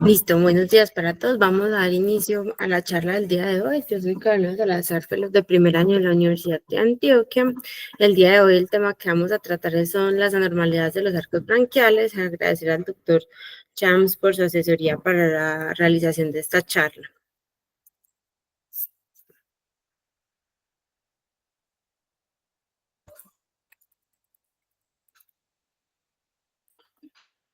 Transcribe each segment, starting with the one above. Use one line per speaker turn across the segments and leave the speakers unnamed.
Listo, buenos días para todos. Vamos a dar inicio a la charla del día de hoy. Yo soy Carlos Salazar, fellow de primer año de la Universidad de Antioquia. El día de hoy el tema que vamos a tratar son las anormalidades de los arcos branquiales. Agradecer al doctor Chams por su asesoría para la realización de esta charla.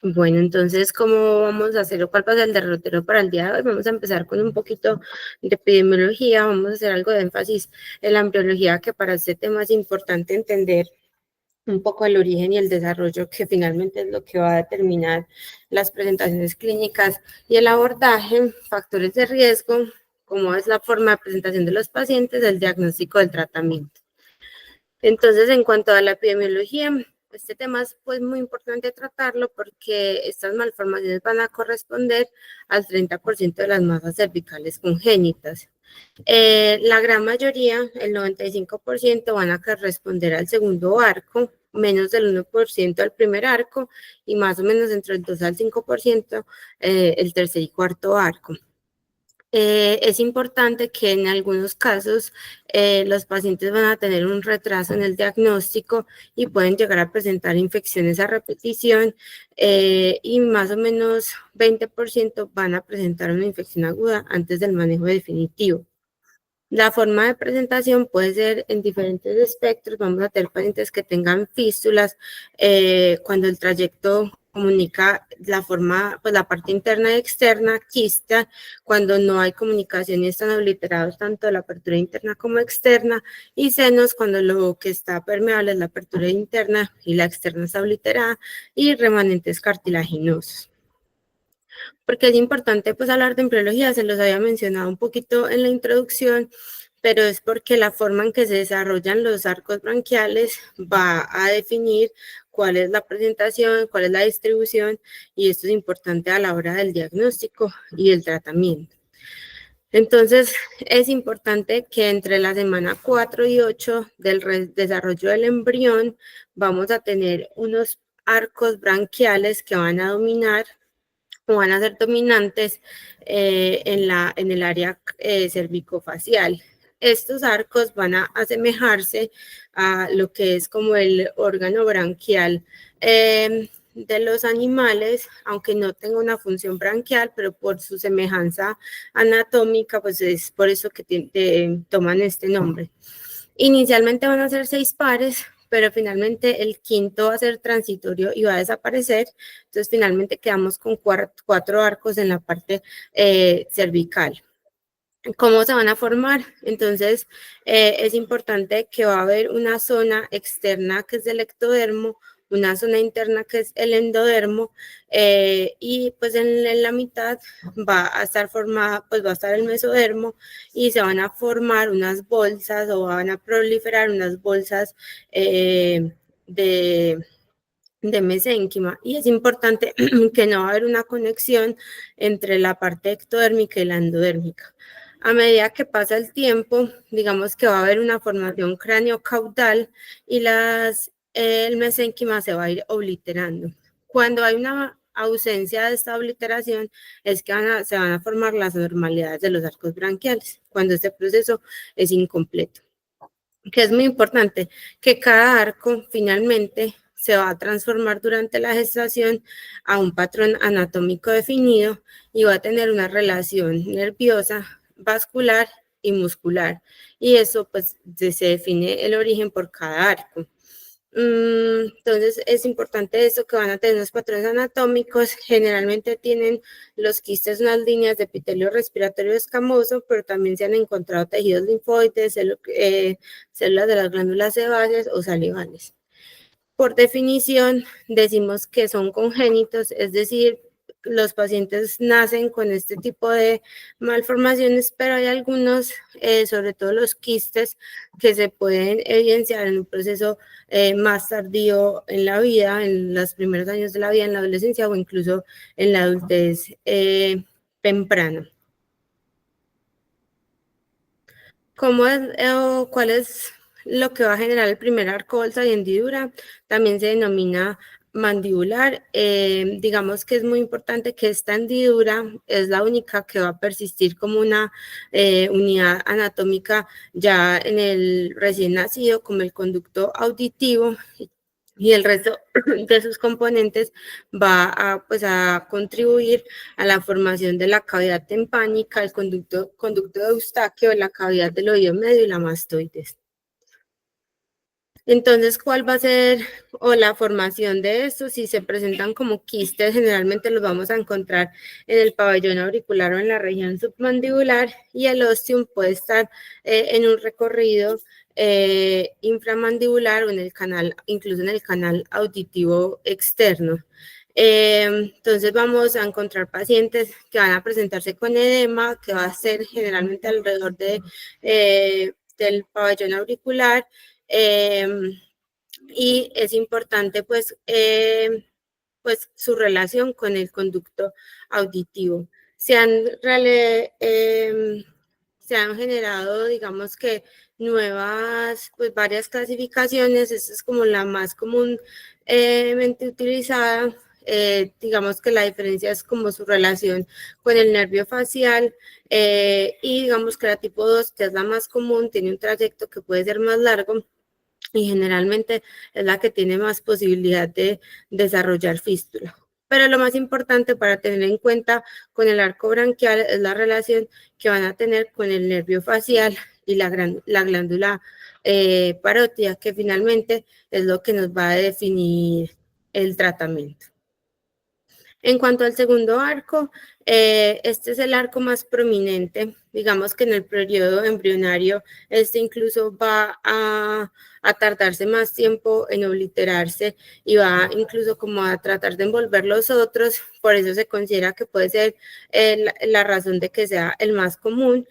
Bueno, entonces, ¿cómo vamos a hacer o cuál va a ser el derrotero para el día de hoy? Vamos a empezar con un poquito de epidemiología, vamos a hacer algo de énfasis en la embriología, que para este tema es importante entender un poco el origen y el desarrollo, que finalmente es lo que va a determinar las presentaciones clínicas y el abordaje, factores de riesgo, cómo es la forma de presentación de los pacientes, el diagnóstico del tratamiento. Entonces, en cuanto a la epidemiología, este tema es pues muy importante tratarlo porque estas malformaciones van a corresponder al 30% de las masas cervicales congénitas. La gran mayoría, el 95%, van a corresponder al segundo arco, menos del 1% al primer arco y más o menos entre el 2 al 5% el tercer y cuarto arco. Es importante que en algunos casos los pacientes van a tener un retraso en el diagnóstico y pueden llegar a presentar infecciones a repetición y más o menos 20% van a presentar una infección aguda antes del manejo definitivo. La forma de presentación puede ser en diferentes espectros. Vamos a tener pacientes que tengan fístulas cuando el trayecto comunica la forma, pues la parte interna y externa, quista, cuando no hay comunicación y están obliterados tanto la apertura interna como externa, y senos cuando lo que está permeable es la apertura interna y la externa está obliterada, y remanentes cartilaginosos. Porque es importante pues hablar de embriología, se los había mencionado un poquito en la introducción, pero es porque la forma en que se desarrollan los arcos branquiales va a definir cuál es la presentación, cuál es la distribución, y esto es importante a la hora del diagnóstico y el tratamiento. Entonces, es importante que entre la semana 4 y 8 del desarrollo del embrión vamos a tener unos arcos branquiales que van a dominar o van a ser dominantes en el área cervicofacial. Estos arcos van a asemejarse a lo que es como el órgano branquial de los animales, aunque no tenga una función branquial, pero por su semejanza anatómica, pues es por eso que toman este nombre. Inicialmente van a ser 6 pares, pero finalmente el quinto va a ser transitorio y va a desaparecer. Entonces, finalmente quedamos con 4 arcos en la parte cervical. ¿Cómo se van a formar? Entonces, es importante que va a haber una zona externa que es el ectodermo, una zona interna que es el endodermo, y pues en la mitad va a estar formada, pues va a estar el mesodermo y se van a formar unas bolsas o van a proliferar unas bolsas de mesénquima, y es importante que no va a haber una conexión entre la parte ectodérmica y la endodérmica. A medida que pasa el tiempo, digamos que va a haber una formación craneocaudal y el mesénquima se va a ir obliterando. Cuando hay una ausencia de esta obliteración es que se van a formar las anormalidades de los arcos branquiales, cuando este proceso es incompleto. Que es muy importante, que cada arco finalmente se va a transformar durante la gestación a un patrón anatómico definido y va a tener una relación nerviosa, vascular y muscular. Y eso pues se define el origen por cada arco. Entonces es importante eso, que van a tener unos patrones anatómicos. Generalmente tienen los quistes unas líneas de epitelio respiratorio escamoso, pero también se han encontrado tejidos linfoides, células de las glándulas sebáceas o salivales. Por definición, decimos que son congénitos, es decir, los pacientes nacen con este tipo de malformaciones, pero hay algunos, sobre todo los quistes, que se pueden evidenciar en un proceso más tardío en la vida, en los primeros años de la vida, en la adolescencia o incluso en la adultez temprana. ¿Cuál es lo que va a generar el primer arco, bolsa y hendidura? También se denomina mandibular, digamos que es muy importante que esta hendidura es la única que va a persistir como una unidad anatómica ya en el recién nacido, como el conducto auditivo, y el resto de sus componentes va a, pues, a contribuir a la formación de la cavidad timpánica, el conducto de Eustaquio, la cavidad del oído medio y la mastoides. Entonces, ¿cuál va a ser o la formación de esto? Si se presentan como quistes, generalmente los vamos a encontrar en el pabellón auricular o en la región submandibular, y el ostium puede estar en un recorrido inframandibular o en el canal, incluso en el canal auditivo externo. Entonces vamos a encontrar pacientes que van a presentarse con edema, que va a ser generalmente alrededor del pabellón auricular, y es importante pues su relación con el conducto auditivo. Se han generado, digamos que nuevas, pues varias clasificaciones. Esta es como la más comúnmente utilizada. Digamos que la diferencia es como su relación con el nervio facial, y digamos que la tipo 2, que es la más común, tiene un trayecto que puede ser más largo y generalmente es la que tiene más posibilidad de desarrollar fístula. Pero lo más importante para tener en cuenta con el arco branquial es la relación que van a tener con el nervio facial y la glándula parótida, que finalmente es lo que nos va a definir el tratamiento. En cuanto al segundo arco, este es el arco más prominente. Digamos que en el periodo embrionario, este incluso va a tardarse más tiempo en obliterarse y va incluso como a tratar de envolver los otros. Por eso se considera que puede ser la razón de que sea el más común.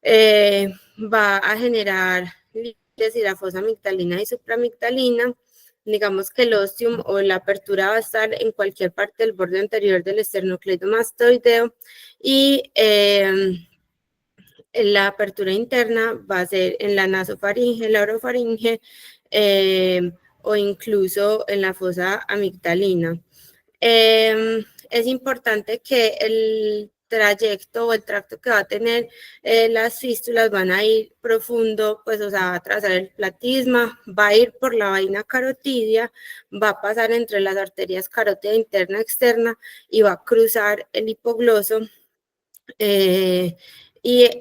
Va a generar líquidos y la fosa amigdalina y supramigdalina. Digamos que el ostium o la apertura va a estar en cualquier parte del borde anterior del esternocleidomastoideo, y la apertura interna va a ser en la nasofaringe, la orofaringe, o incluso en la fosa amigdalina. Es importante que el trayecto o el tracto que va a tener las fístulas van a ir profundo, pues, o sea, va a trazar el platisma, va a ir por la vaina carotidia, va a pasar entre las arterias carótida interna y externa y va a cruzar el hipogloso y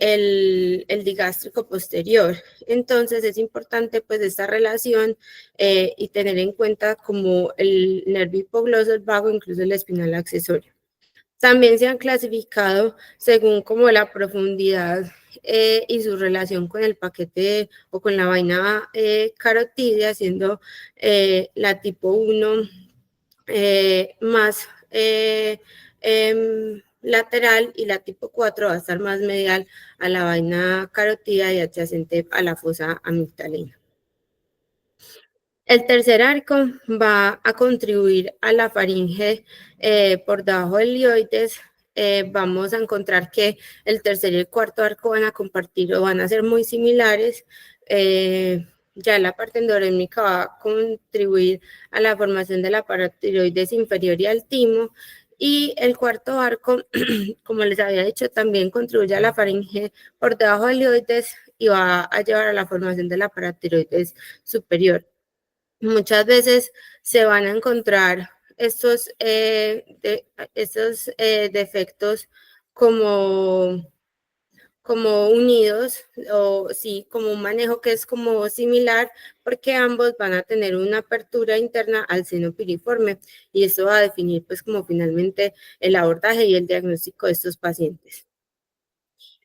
el digástrico posterior. Entonces es importante pues esta relación y tener en cuenta como el nervio hipogloso, el vago, incluso el espinal accesorio. También se han clasificado según como la profundidad y su relación con el paquete o con la vaina carotidia, siendo la tipo 1 más lateral, y la tipo 4 va a estar más medial a la vaina carótida y adyacente a la fosa amigdalina. El tercer arco va a contribuir a la faringe por debajo del ilioides. Vamos a encontrar que el tercer y el cuarto arco van a compartir o van a ser muy similares. Ya la parte endorrémica va a contribuir a la formación de la paratiroides inferior y al timo. Y el cuarto arco, como les había dicho, también contribuye a la faringe por debajo del ilioides y va a llevar a la formación de la paratiroides superior. Muchas veces se van a encontrar estos defectos como unidos, o sí, como un manejo que es como similar, porque ambos van a tener una apertura interna al seno piriforme, y eso va a definir pues como finalmente el abordaje y el diagnóstico de estos pacientes.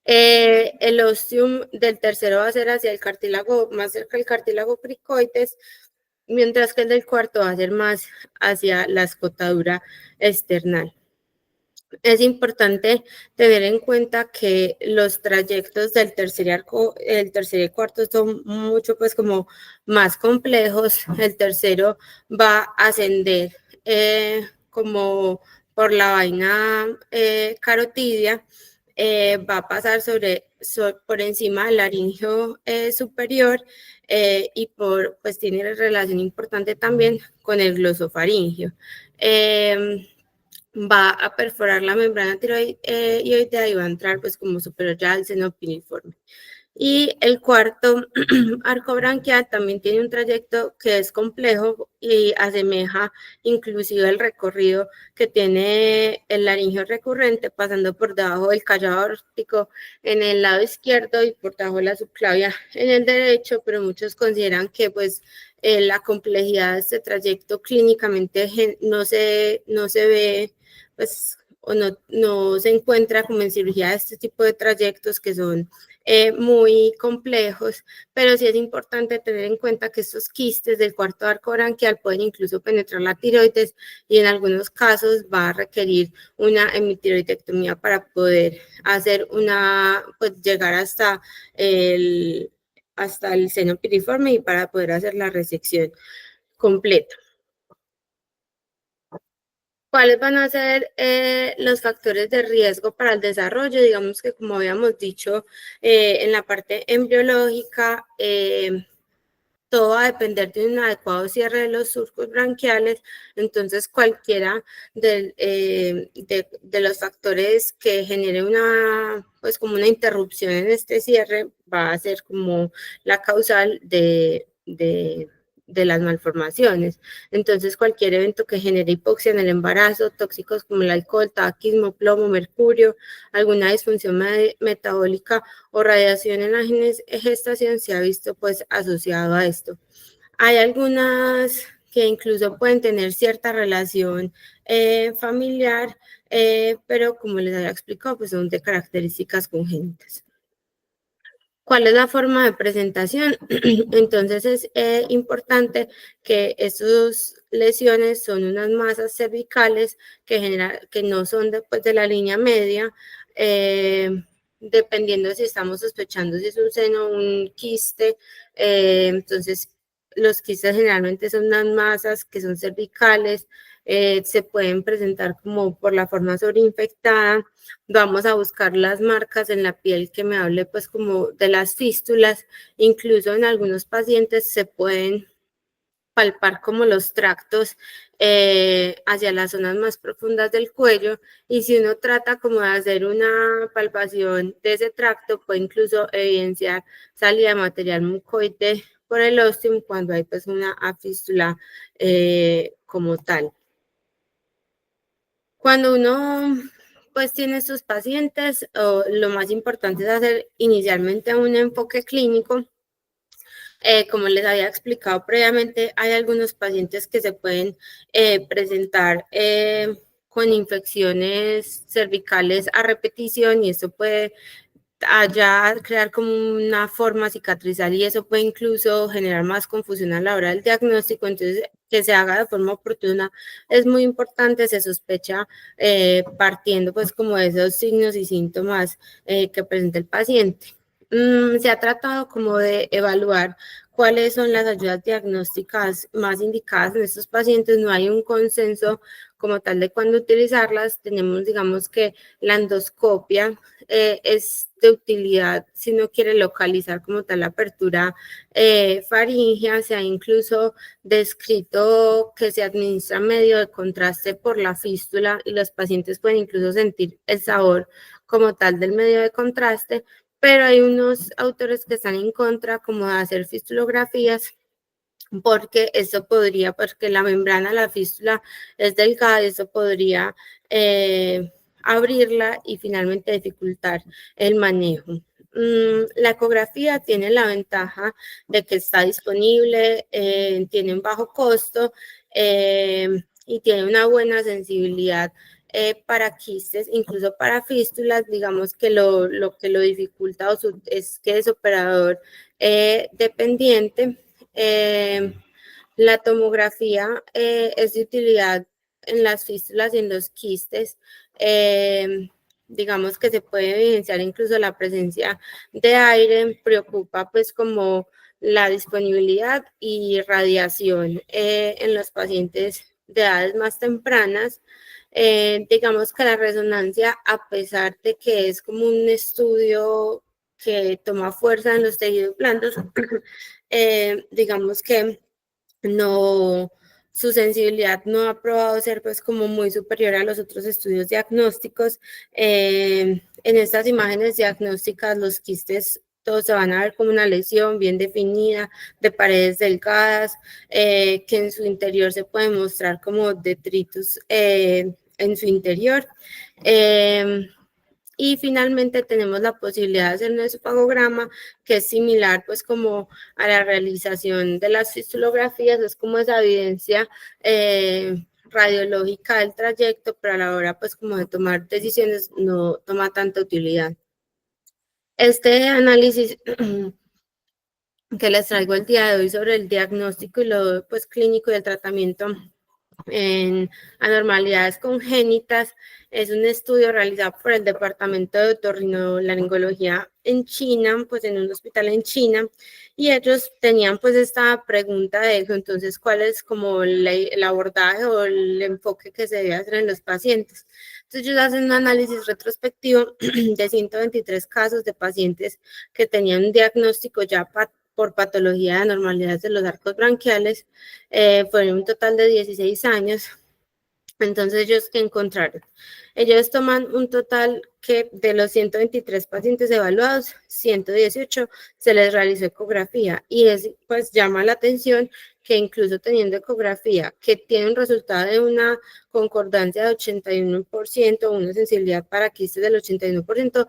El ostium del tercero va a ser hacia el cartílago, más cerca del cartílago cricoides, mientras que el del cuarto va a ser más hacia la escotadura external. Es importante tener en cuenta que los trayectos del tercer arco, el tercer y cuarto, son mucho pues como más complejos. El tercero va a ascender como por la vaina carotidia, va a pasar por encima del laringio superior y pues tiene relación importante también con el glosofaringio. Va a perforar la membrana tiroidea y va a entrar pues como superior ya al seno piriforme. Y el cuarto arco branquial también tiene un trayecto que es complejo y asemeja inclusive el recorrido que tiene el laringio recurrente, pasando por debajo del callado aórtico en el lado izquierdo y por debajo de la subclavia en el derecho, pero muchos consideran que pues la complejidad de este trayecto clínicamente no se ve pues o no se encuentra como en cirugía de este tipo de trayectos que son muy complejos, pero sí es importante tener en cuenta que estos quistes del cuarto arco branquial pueden incluso penetrar la tiroides y en algunos casos va a requerir una hemitiroidectomía para poder hacer pues llegar hasta el seno piriforme y para poder hacer la resección completa. ¿Cuáles van a ser los factores de riesgo para el desarrollo? Digamos que como habíamos dicho en la parte embriológica, todo va a depender de un adecuado cierre de los surcos branquiales, entonces cualquiera de los factores que genere pues como una interrupción en este cierre va a ser como la causal de las malformaciones. Entonces, cualquier evento que genere hipoxia en el embarazo, tóxicos como el alcohol, tabaquismo, plomo, mercurio, alguna disfunción metabólica o radiación en la gestación se ha visto pues asociado a esto. Hay algunas que incluso pueden tener cierta relación familiar, pero como les había explicado, pues son de características congénitas. ¿Cuál es la forma de presentación? Entonces es importante que estas lesiones son unas masas cervicales que no son de la línea media, dependiendo si estamos sospechando si es un seno o un quiste. Entonces los quistes generalmente son unas masas que son cervicales, se pueden presentar como por la forma sobreinfectada. Vamos a buscar las marcas en la piel que me hable pues como de las fístulas, incluso en algunos pacientes se pueden palpar como los tractos hacia las zonas más profundas del cuello y si uno trata como de hacer una palpación de ese tracto puede incluso evidenciar salida de material mucoide por el ostium cuando hay pues una fístula como tal. Cuando uno pues tiene estos pacientes, lo más importante es hacer inicialmente un enfoque clínico. Como les había explicado previamente, hay algunos pacientes que se pueden presentar con infecciones cervicales a repetición y eso puede allá crear como una forma cicatrizal y eso puede incluso generar más confusión a la hora del diagnóstico, entonces que se haga de forma oportuna es muy importante, se sospecha partiendo pues como de esos signos y síntomas que presenta el paciente. Se ha tratado como de evaluar cuáles son las ayudas diagnósticas más indicadas en estos pacientes, no hay un consenso como tal de cuándo utilizarlas, tenemos digamos que la endoscopia es de utilidad si no quiere localizar como tal la apertura faríngea. Se ha incluso descrito que se administra medio de contraste por la fístula y los pacientes pueden incluso sentir el sabor como tal del medio de contraste, pero hay unos autores que están en contra como de hacer fistulografías porque porque la membrana de la fístula es delgada y eso podría abrirla y finalmente dificultar el manejo. La ecografía tiene la ventaja de que está disponible, tiene un bajo costo y tiene una buena sensibilidad para quistes, incluso para fístulas, digamos que lo que lo dificulta es que es operador dependiente. La tomografía es de utilidad en las fístulas y en los quistes. Digamos que se puede evidenciar incluso la presencia de aire, preocupa pues como la disponibilidad y radiación en los pacientes de edades más tempranas. Digamos que la resonancia, a pesar de que es como un estudio que toma fuerza en los tejidos blandos, digamos que no, su sensibilidad no ha probado ser pues como muy superior a los otros estudios diagnósticos. En estas imágenes diagnósticas los quistes todos se van a ver como una lesión bien definida de paredes delgadas, que en su interior se puede mostrar como detritus en su interior. Y finalmente tenemos la posibilidad de hacer un esofagograma, que es similar pues como a la realización de las fistulografías, es como esa evidencia radiológica del trayecto, pero a la hora pues como de tomar decisiones no toma tanta utilidad. Este análisis que les traigo el día de hoy sobre el diagnóstico y lo pues clínico y el tratamiento en anormalidades congénitas. Es un estudio realizado por el Departamento de Otorrinolaringología en China, pues en un hospital en China, y ellos tenían pues esta pregunta de eso, entonces, ¿cuál es como el abordaje o el enfoque que se debe hacer en los pacientes? Entonces, ellos hacen un análisis retrospectivo de 123 casos de pacientes que tenían un diagnóstico ya por patología de anormalidades de los arcos branquiales, fueron un total de 16 años. Entonces, ¿ellos qué encontraron? Ellos toman un total que de los 123 pacientes evaluados, 118 se les realizó ecografía, y pues llama la atención que incluso teniendo ecografía que tiene un resultado de una concordancia de 81%, una sensibilidad para quistes del 81%,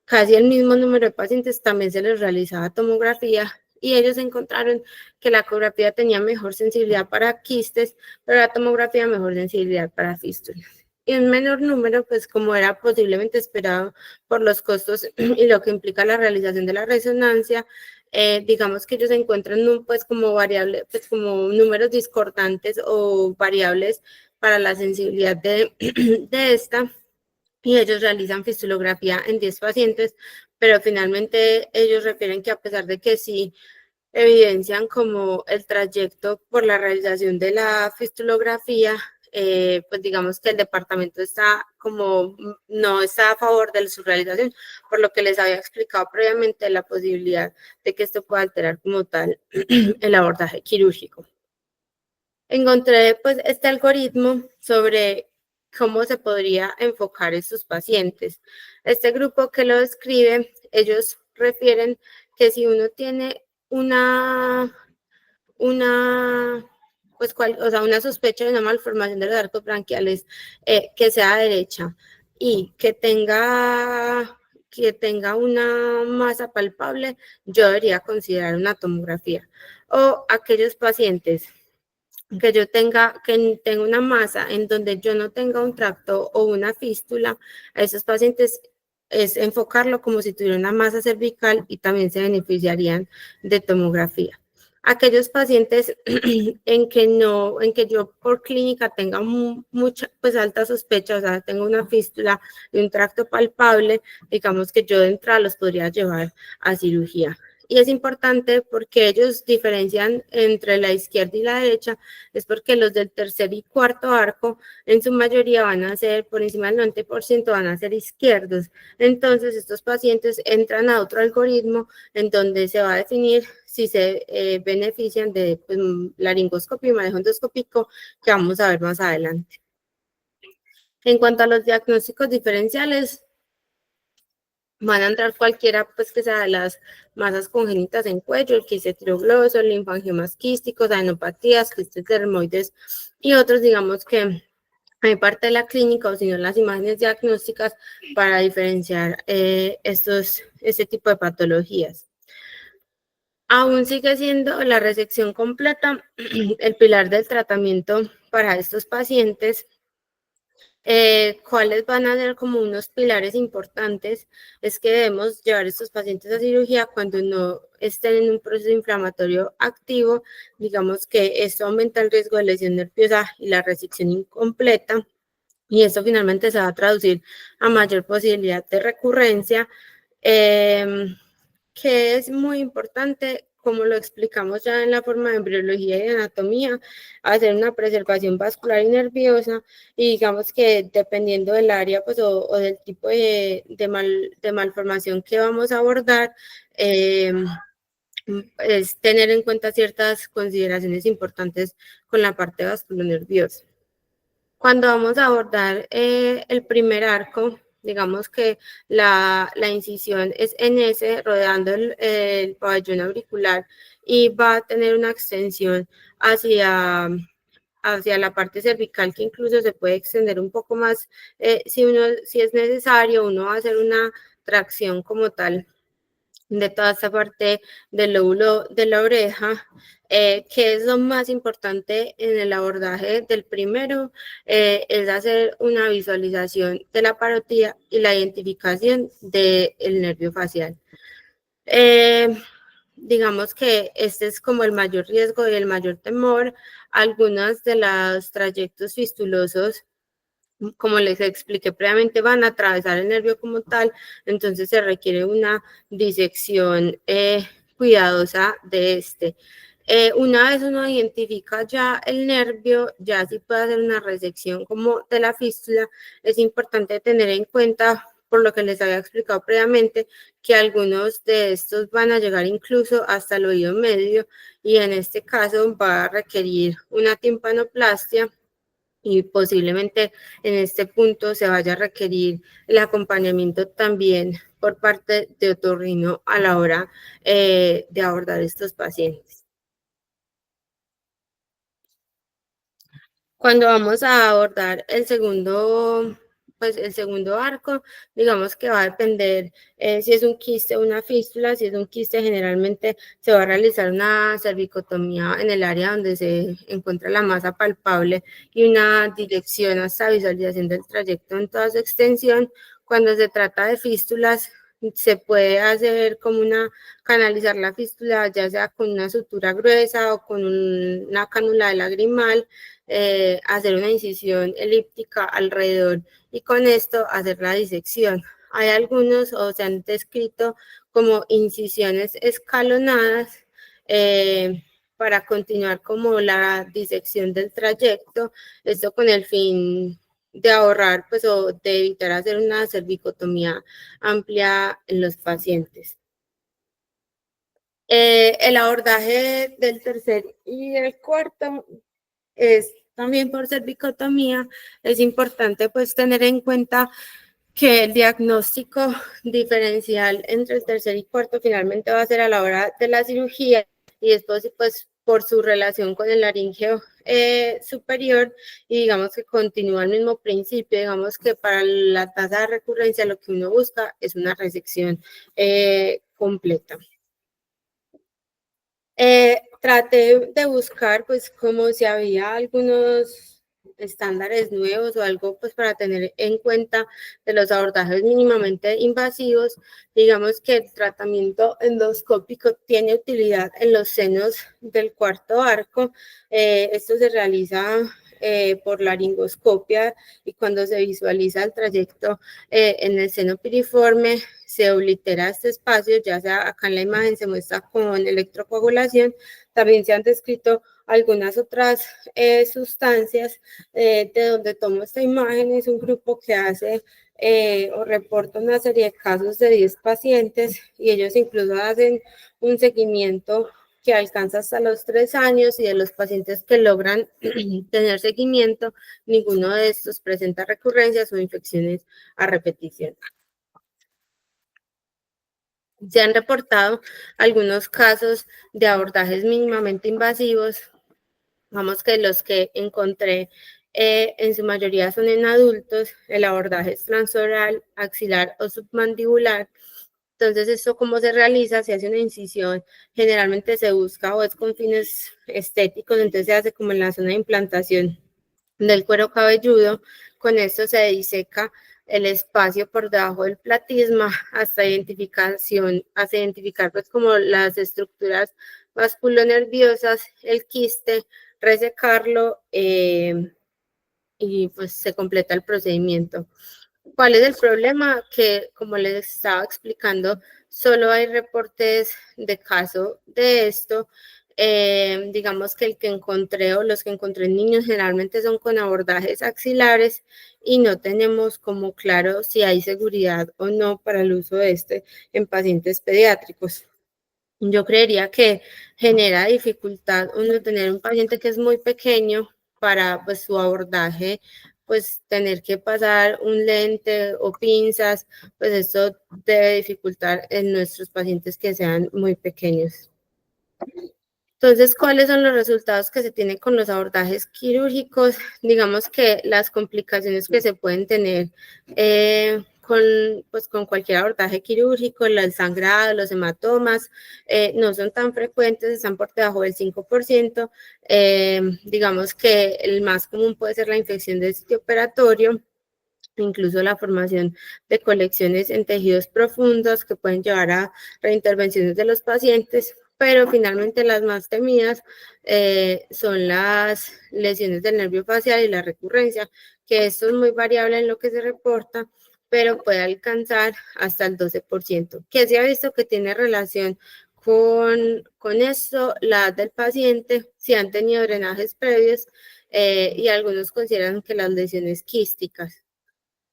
casi el mismo número de pacientes también se les realizaba tomografía, y ellos encontraron que la ecografía tenía mejor sensibilidad para quistes, pero la tomografía mejor sensibilidad para fístulas. Y un menor número, pues como era posiblemente esperado por los costos y lo que implica la realización de la resonancia, digamos que ellos encuentran pues como variable, pues como números discordantes o variables para la sensibilidad de esta, y ellos realizan fistulografía en 10 pacientes, pero finalmente ellos refieren que a pesar de que sí evidencian como el trayecto por la realización de la fistulografía, pues digamos que el departamento está como, no está a favor de su realización, por lo que les había explicado previamente la posibilidad de que esto pueda alterar como tal el abordaje quirúrgico. Encontré pues este algoritmo sobre cómo se podría enfocar estos pacientes. Este grupo que lo describe, ellos refieren que si uno tiene pues o sea, una sospecha de una malformación de los arcos branquiales, que sea derecha y que tenga una masa palpable, yo debería considerar una tomografía. O aquellos pacientes que tenga una masa en donde yo no tenga un tracto o una fístula, a esos pacientes es enfocarlo como si tuviera una masa cervical y también se beneficiarían de tomografía. Aquellos pacientes en que yo por clínica tenga mucha, pues alta sospecha, o sea, tengo una fístula y un tracto palpable, digamos que yo de entrada los podría llevar a cirugía. Y es importante porque ellos diferencian entre la izquierda y la derecha, es porque los del tercer y cuarto arco en su mayoría van a ser, por encima del 90% van a ser izquierdos. Entonces estos pacientes entran a otro algoritmo en donde se va a definir si se benefician de pues, laringoscopio y manejo endoscópico, que vamos a ver más adelante. En cuanto a los diagnósticos diferenciales, van a entrar cualquiera pues que sea de las masas congénitas en cuello, el quiste tiroglóbulo, linfangiomas quísticos, adenopatías, quistes dermoides y otros, digamos que hay parte de la clínica o si no las imágenes diagnósticas para diferenciar este tipo de patologías. Aún sigue siendo la resección completa el pilar del tratamiento para estos pacientes. ¿Cuáles van a ser como unos pilares importantes? Es que debemos llevar a estos pacientes a cirugía cuando no estén en un proceso inflamatorio activo, digamos que esto aumenta el riesgo de lesión nerviosa y la resección incompleta, y esto finalmente se va a traducir a mayor posibilidad de recurrencia, que es muy importante como lo explicamos ya en la forma de embriología y anatomía, hacer una preservación vascular y nerviosa, y digamos que dependiendo del área pues, o del tipo de malformación que vamos a abordar, es tener en cuenta ciertas consideraciones importantes con la parte vasculonerviosa. Cuando vamos a abordar el primer arco, digamos que la incisión es en S, rodeando el pabellón auricular, y va a tener una extensión hacia la parte cervical, que incluso se puede extender un poco más. Si es necesario, uno va a hacer una tracción como tal de toda esta parte del lóbulo de la oreja, que es lo más importante en el abordaje del primero, es hacer una visualización de la parotida y la identificación del nervio facial. Digamos que este es como el mayor riesgo y el mayor temor. Algunos de los trayectos fistulosos, como les expliqué previamente, van a atravesar el nervio como tal, entonces se requiere una disección cuidadosa de este. Una vez uno identifica ya el nervio, ya sí puede hacer una resección como de la fístula. Es importante tener en cuenta, por lo que les había explicado previamente, que algunos de estos van a llegar incluso hasta el oído medio, y en este caso va a requerir una timpanoplastia, y posiblemente en este punto se vaya a requerir el acompañamiento también por parte de otorrino a la hora de abordar estos pacientes. Cuando vamos a abordar pues el segundo arco, digamos que va a depender si es un quiste o una fístula. Si es un quiste, generalmente se va a realizar una cervicotomía en el área donde se encuentra la masa palpable, y una dirección hasta visualización del trayecto en toda su extensión. Cuando se trata de fístulas, se puede hacer como canalizar la fístula, ya sea con una sutura gruesa o con una cánula de lagrimal, hacer una incisión elíptica alrededor, y con esto hacer la disección. Hay algunos, o se han descrito como incisiones escalonadas, para continuar como la disección del trayecto, esto con el fin de ahorrar pues, o de evitar hacer una cervicotomía amplia en los pacientes. El abordaje del tercer y el cuarto es también por cervicotomía. Es importante pues tener en cuenta que el diagnóstico diferencial entre el tercer y cuarto finalmente va a ser a la hora de la cirugía, y después pues por su relación con el laringeo superior, y digamos que continúa el mismo principio. Digamos que para la tasa de recurrencia lo que uno busca es una resección completa. Traté de buscar pues como si había algunos estándares nuevos o algo pues para tener en cuenta de los abordajes mínimamente invasivos. Digamos que el tratamiento endoscópico tiene utilidad en los senos del cuarto arco. Esto se realiza por laringoscopia, y cuando se visualiza el trayecto en el seno piriforme, se oblitera este espacio, ya sea acá en la imagen se muestra con electrocoagulación. También se han descrito algunas otras sustancias. De donde tomo esta imagen es un grupo que hace o reporta una serie de casos de 10 pacientes, y ellos incluso hacen un seguimiento que alcanza hasta los 3 años, y de los pacientes que logran tener seguimiento, ninguno de estos presenta recurrencias o infecciones a repetición. Se han reportado algunos casos de abordajes mínimamente invasivos. Vamos, que los que encontré en su mayoría son en adultos. El abordaje es transoral, axilar o submandibular. Entonces, ¿esto cómo se realiza? Se hace una incisión, generalmente se busca o es con fines estéticos, entonces se hace como en la zona de implantación del cuero cabelludo. Con esto se diseca el espacio por debajo del platisma hasta identificar pues como las estructuras vasculonerviosas, el quiste, resecarlo, y pues se completa el procedimiento. ¿Cuál es el problema? Que, como les estaba explicando, solo hay reportes de caso de esto. Digamos que el que encontré o los que encontré en niños generalmente son con abordajes axilares y no tenemos como claro si hay seguridad o no para el uso de este en pacientes pediátricos. Yo creería que genera dificultad uno tener un paciente que es muy pequeño para pues su abordaje, pues tener que pasar un lente o pinzas, pues eso debe dificultar en nuestros pacientes que sean muy pequeños. Entonces, ¿cuáles son los resultados que se tienen con los abordajes quirúrgicos? Digamos que las complicaciones que se pueden tener pues, con cualquier abordaje quirúrgico, el sangrado, los hematomas, no son tan frecuentes, están por debajo del 5%. Digamos que el más común puede ser la infección del sitio operatorio, incluso la formación de colecciones en tejidos profundos que pueden llevar a reintervenciones de los pacientes, pero finalmente las más temidas son las lesiones del nervio facial y la recurrencia, que esto es muy variable en lo que se reporta, pero puede alcanzar hasta el 12%, que se ha visto que tiene relación con esto, la edad del paciente, si han tenido drenajes previos, y algunos consideran que las lesiones quísticas.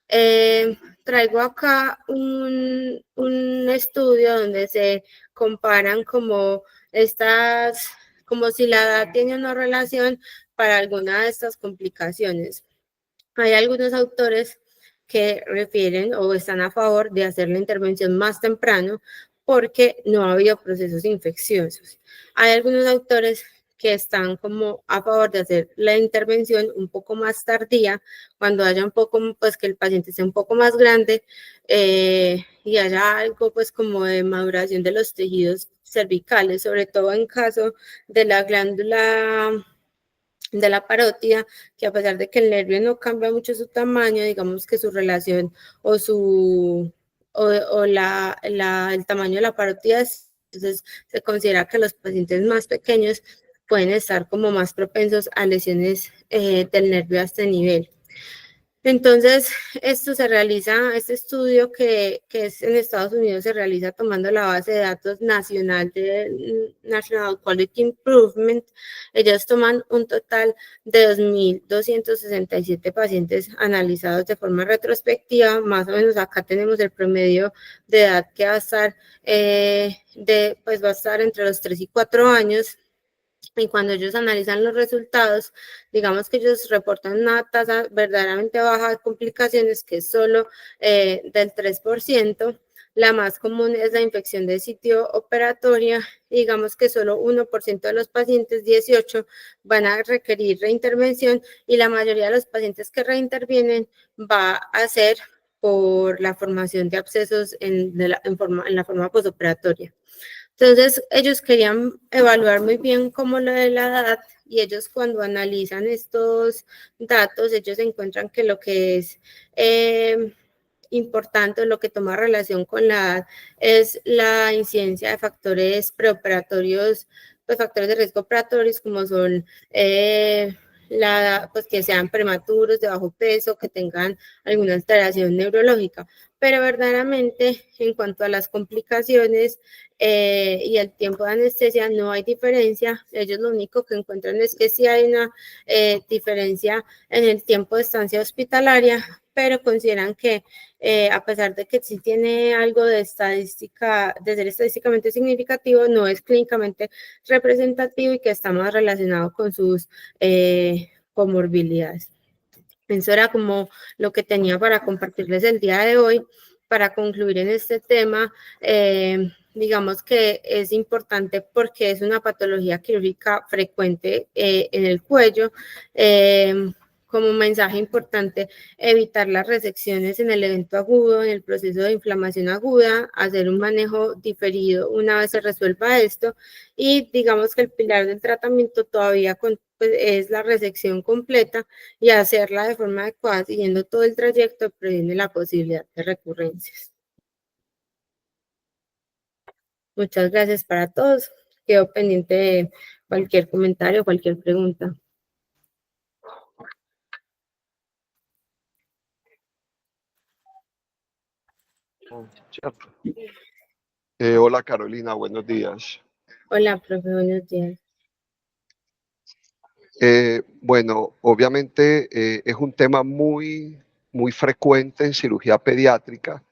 Traigo acá un estudio donde se comparan como estas, como si la edad tiene una relación para alguna de estas complicaciones. Hay algunos autores que refieren o están a favor de hacer la intervención más temprano porque no ha habido procesos infecciosos. Hay algunos autores que están como a favor de hacer la intervención un poco más tardía, cuando haya un poco, pues que el paciente sea un poco más grande y haya algo pues como de maduración de los tejidos cervicales, sobre todo en caso de la glándula de la parótida, que a pesar de que el nervio no cambia mucho su tamaño, digamos que su relación o su el tamaño de la parótida, entonces se considera que los pacientes más pequeños pueden estar como más propensos a lesiones del nervio a este nivel. Entonces, esto se realiza, este estudio que es en Estados Unidos, se realiza tomando la base de datos nacional de National Quality Improvement. Ellos toman un total de 2.267 pacientes analizados de forma retrospectiva. Más o menos acá tenemos el promedio de edad que va a estar, pues va a estar entre los 3 y 4 años. Y cuando ellos analizan los resultados, digamos que ellos reportan una tasa verdaderamente baja de complicaciones, que es solo del 3%. La más común es la infección de sitio operatoria. Digamos que solo 1% de los pacientes, 18, van a requerir reintervención, y la mayoría de los pacientes que reintervienen va a ser por la formación de abscesos en la forma postoperatoria. Entonces, ellos querían evaluar muy bien cómo lo de la edad, y ellos cuando analizan estos datos, ellos encuentran que lo que es importante, lo que toma relación con la edad, es la incidencia de factores preoperatorios, pues factores de riesgo operatorios como son pues que sean prematuros, de bajo peso, que tengan alguna alteración neurológica. Pero verdaderamente, en cuanto a las complicaciones y el tiempo de anestesia, no hay diferencia. Ellos lo único que encuentran es que sí hay una diferencia en el tiempo de estancia hospitalaria, pero consideran que a pesar de que sí tiene algo de estadística, de ser estadísticamente significativo, no es clínicamente representativo y que está más relacionado con sus comorbilidades. Eso era como lo que tenía para compartirles el día de hoy. Para concluir en este tema, digamos que es importante porque es una patología quirúrgica frecuente en el cuello. Como mensaje importante, evitar las resecciones en el evento agudo, en el proceso de inflamación aguda, hacer un manejo diferido una vez se resuelva esto, y digamos que el pilar del tratamiento todavía pues, es la resección completa, y hacerla de forma adecuada siguiendo todo el trayecto previene la posibilidad de recurrencias. Muchas gracias para todos. Quedo pendiente de cualquier comentario, cualquier pregunta.
¿cierto? Hola Carolina, buenos días.
Hola, profe, buenos días.
Bueno, obviamente es un tema muy frecuente en cirugía pediátrica.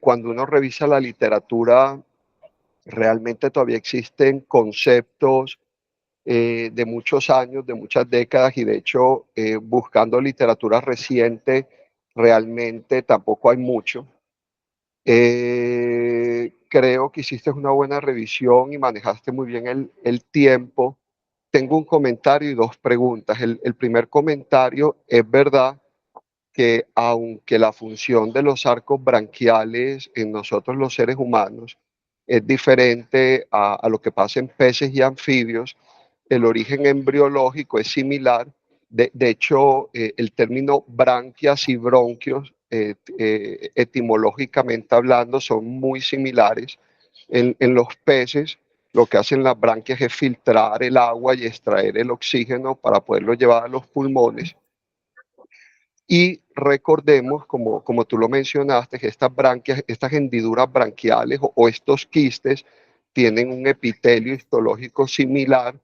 Cuando uno revisa la literatura, realmente todavía existen conceptos de muchos años, de muchas décadas, y de hecho, buscando literatura reciente, realmente tampoco hay mucho. Creo que hiciste una buena revisión y manejaste muy bien el tiempo. Tengo un comentario y dos preguntas. El primer comentario: es verdad que aunque la función de los arcos branquiales en nosotros los seres humanos es diferente a lo que pasa en peces y anfibios, el origen embriológico es similar. De hecho, el término branquias y bronquios, etimológicamente hablando, son muy similares. En los peces, lo que hacen las branquias es filtrar el agua y extraer el oxígeno para poderlo llevar a los pulmones. Y recordemos, como tú lo mencionaste, que estas branquias, estas hendiduras branquiales o estos quistes tienen un epitelio histológico similar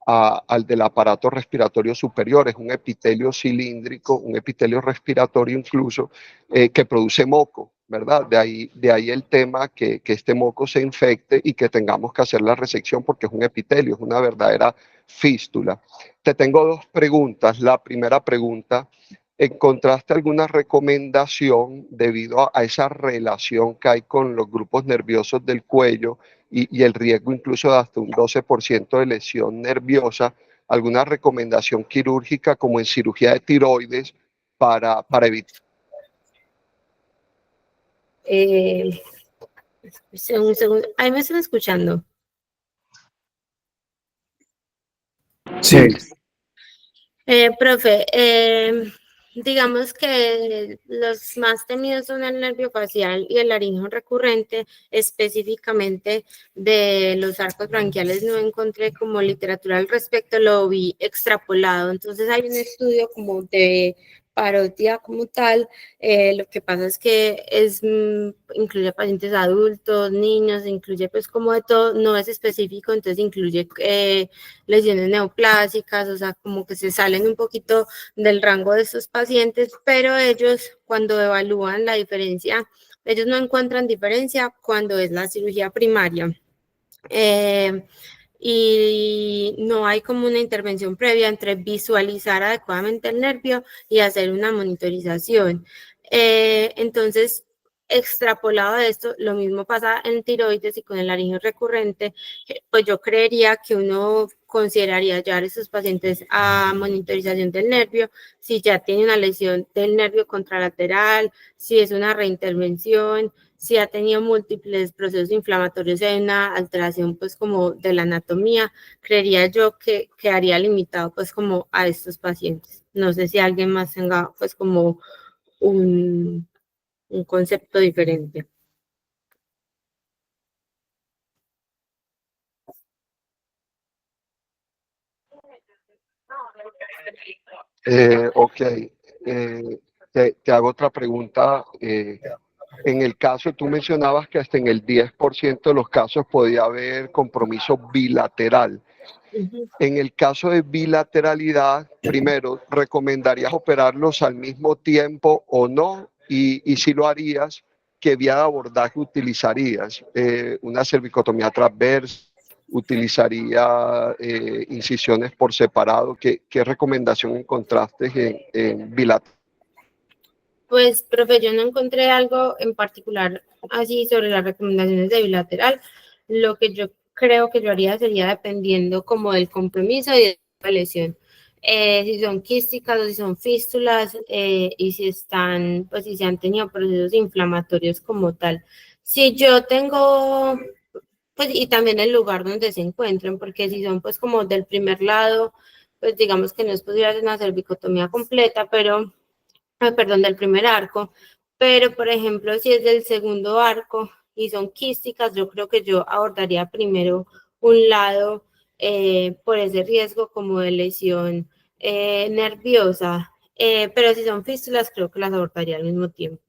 al del aparato respiratorio superior. Es un epitelio cilíndrico, un epitelio respiratorio incluso, que produce moco, ¿verdad? De ahí el tema que este moco se infecte y que tengamos que hacer la resección porque es un epitelio, es una verdadera fístula. Te tengo dos preguntas. La primera pregunta: ¿encontraste alguna recomendación debido a esa relación que hay con los grupos nerviosos del cuello y el riesgo incluso de hasta un 12% de lesión nerviosa? ¿Alguna recomendación quirúrgica como en cirugía de tiroides para evitar?
Eh, un segundo. Ahí me están escuchando.
Sí.
Profe, digamos que los más temidos son el nervio facial y el laringeo recurrente. Específicamente de los arcos branquiales no encontré como literatura al respecto, lo vi extrapolado. Entonces hay un estudio como de parodia como tal. Lo que pasa es que incluye pacientes adultos, niños, incluye pues como de todo, no es específico, entonces incluye lesiones neoplásicas, o sea, como que se salen un poquito del rango de estos pacientes, pero ellos cuando evalúan la diferencia, ellos no encuentran diferencia cuando es la cirugía primaria. Y no hay como una intervención previa entre visualizar adecuadamente el nervio y hacer una monitorización. Entonces, extrapolado de esto, lo mismo pasa en tiroides y con el laringio recurrente, pues yo creería que uno consideraría llevar a esos pacientes a monitorización del nervio, si ya tiene una lesión del nervio contralateral, si es una reintervención, si ha tenido múltiples procesos inflamatorios y hay una alteración pues como de la anatomía, creería yo que quedaría limitado pues como a estos pacientes. No sé si alguien más tenga pues como un, un concepto diferente.
Ok, te hago otra pregunta. En el caso, tú mencionabas que hasta en el 10% de los casos podía haber compromiso bilateral.
Ujú.
En el caso de bilateralidad, primero, ¿recomendarías operarlos al mismo tiempo o no? Y si lo harías, ¿qué vía de abordaje utilizarías? ¿Una cervicotomía transversa? ¿Utilizaría incisiones por separado? ¿Qué recomendación encontraste en bilateral?
Pues, profe, yo no encontré algo en particular así sobre las recomendaciones de bilateral. Lo que yo creo que yo haría sería dependiendo como del compromiso y de la lesión. Si son quísticas o si son fístulas y si están, pues si se han tenido procesos inflamatorios como tal. Si yo tengo, pues y también el lugar donde se encuentren, porque si son pues como del primer lado, pues digamos que no es posible hacer una cervicotomía completa, pero perdón, del primer arco, pero por ejemplo, si es del segundo arco y son quísticas, yo creo que yo abordaría primero un lado por ese riesgo como de lesión nerviosa, pero si son fístulas, creo que las abordaría al mismo tiempo.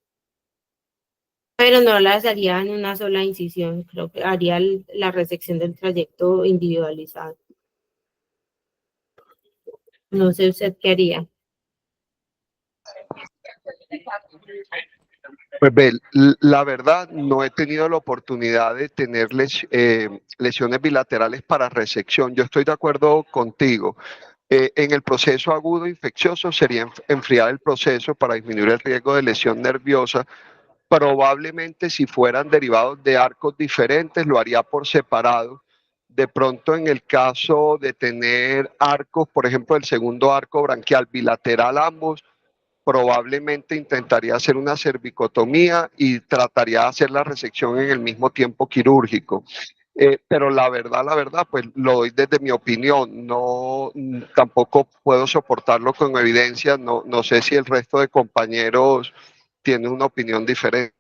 pero no las haría en una sola incisión, creo que haría la resección del trayecto individualizado. No sé usted qué haría.
Pues ve, la verdad no he tenido la oportunidad de tener lesiones bilaterales para resección. Yo estoy de acuerdo contigo. En el proceso agudo infeccioso sería enfriar el proceso para disminuir el riesgo de lesión nerviosa. Probablemente si fueran derivados de arcos diferentes lo haría por separado. De pronto en el caso de tener arcos, por ejemplo el segundo arco branquial bilateral ambos, probablemente intentaría hacer una cervicotomía y trataría de hacer la resección en el mismo tiempo quirúrgico. Pero la verdad, pues lo doy desde mi opinión, no, tampoco puedo soportarlo con evidencia, no, no sé si el resto de compañeros tienen una opinión diferente.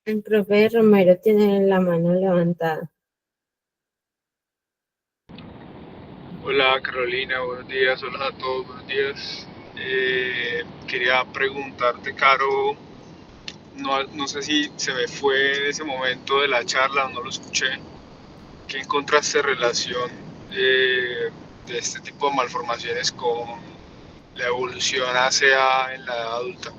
El profe Romero tiene la mano levantada.
Hola Carolina, buenos días, hola a todos, buenos días. Quería preguntarte, Caro, no sé si se me fue ese momento de la charla o no lo escuché. ¿Qué encontraste relación de este tipo de malformaciones con la evolución hacia en la edad adulta?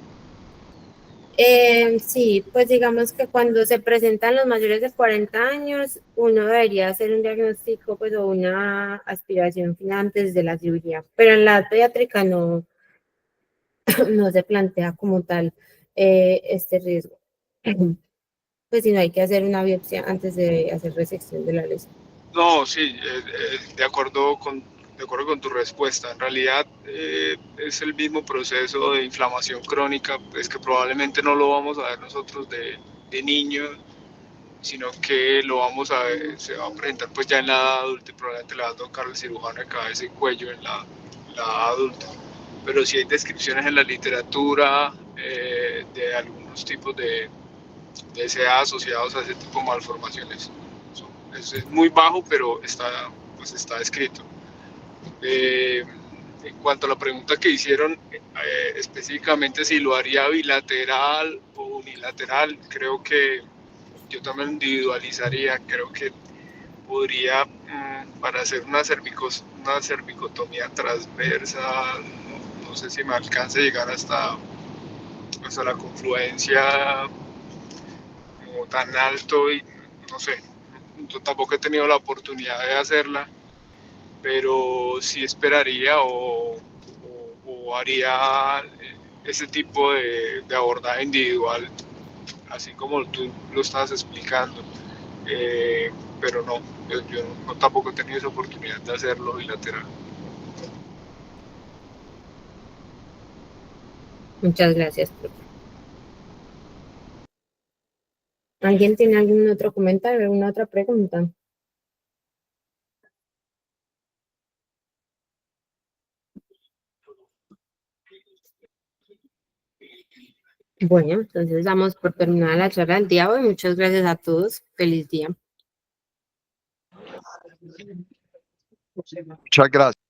Sí, pues digamos que cuando se presentan los mayores de 40 años, uno debería hacer un diagnóstico pues, o una aspiración final antes de la cirugía, pero en la edad pediátrica no, no se plantea como tal este riesgo. Pues si no hay que hacer una biopsia antes de hacer resección de la lesión.
No, sí, de acuerdo con tu respuesta. En realidad es el mismo proceso de inflamación crónica, pues que probablemente no lo vamos a ver nosotros de niños, sino que lo vamos a ver, se va a presentar pues ya en la edad adulta y probablemente le va a tocar el cirujano de cabeza y cuello en la edad adulta. Pero sí hay descripciones en la literatura de algunos tipos de SEA asociados a ese tipo de malformaciones. Es muy bajo, pero pues está escrito. En cuanto a la pregunta que hicieron, específicamente si lo haría bilateral o unilateral, creo que yo también individualizaría, creo que podría, para hacer una cervicotomía transversa, no sé si me alcance a llegar hasta la confluencia como tan alto y no sé, yo tampoco he tenido la oportunidad de hacerla, pero sí esperaría o haría ese tipo de abordaje individual, así como tú lo estabas explicando. Eh, pero no, yo no, tampoco he tenido esa oportunidad de hacerlo bilateral.
Muchas gracias, profe. ¿Alguien tiene algún otro comentario, alguna otra pregunta? Bueno, entonces damos por terminada la charla del día de hoy. Muchas gracias a todos. Feliz día.
Muchas gracias.